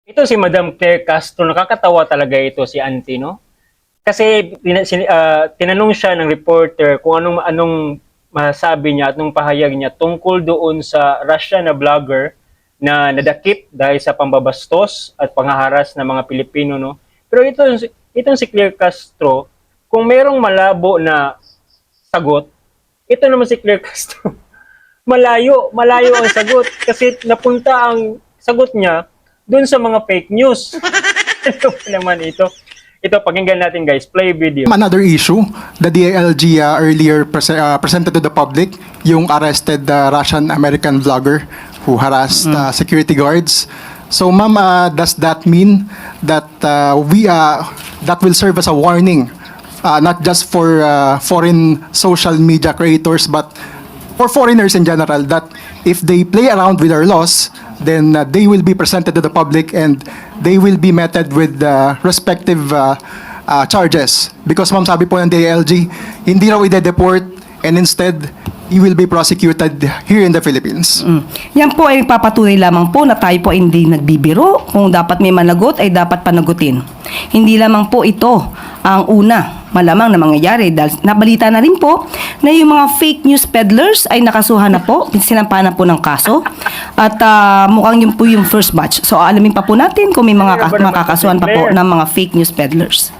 Ito si Madam Claire Castro, nakakatawa talaga ito si Auntie, no? Kasi tinanong siya ng reporter kung anong masasabi niya at anong pahayag niya tungkol doon sa Russian na vlogger na nadakip dahil sa pambabastos at panghaharas ng mga Pilipino, no? Pero itong si Claire Castro, kung merong malabo na sagot, ito naman si Claire Castro. Malayo ang sagot kasi napunta ang sagot niya doon sa mga fake news. Ano pa naman ito? Ito, pakinggan natin guys. Play video. Another issue, the DILG earlier presented to the public yung arrested Russian-American vlogger who harassed security guards. So ma'am, does that mean that that will serve as a warning, not just for foreign social media creators, but for foreigners in general, that if they play around with our laws, then they will be presented to the public and they will be meted with respective charges. Because ma'am, sabi po ng DILG, hindi raw ide-deport and instead, he will be prosecuted here in the Philippines. Yan po ay papatunay lamang po na tayo po hindi nagbibiro. Kung dapat may managot ay dapat panagutin. Hindi lamang po ito ang una malamang na mangyayari dahil nabalita na rin po na yung mga fake news peddlers ay nakasuhan na po, sinampahan na po ng kaso at mukhang yun po yung first batch. So alamin pa po natin kung may mga makakasuhan pa po ng mga fake news peddlers.